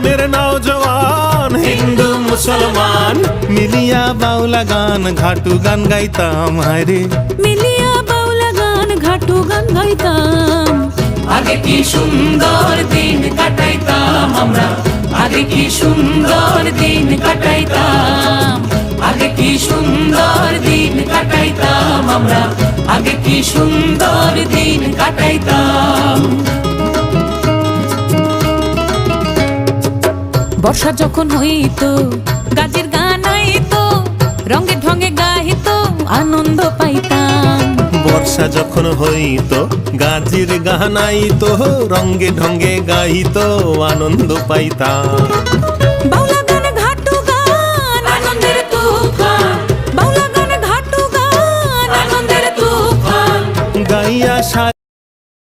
গ্রামের নওজওয়ান হিন্দু মুসলমান মিলিয়া বাউলা গান ঘাটু গান গাইতাম হায়রে মিলিয়া বাউলা গান ঘাটু গান গাইতাম। আগে কি সুন্দর দিন কাটাইতাম আমরা, আগে কি সুন্দর দিন কাটাইতাম, আগে কি সুন্দর দিন কাটাইতাম আমরা, আগে কি সুন্দর দিন কাটাইতাম। বর্ষা যখন হইতো গাজের গান আইতো, রঙে ঢঙে গাইতো আনন্দ পাইতাম। বর্ষা যখন হইতো গাজির গান আইতো, রঙ্গে ঢঙ্গে গাইতো আনন্দ পাইতাম। বাউলা গান ঘাটু গান আনন্দের তুফান, বাউলা গান ঘাটু গান আনন্দের তুফান গাইয়া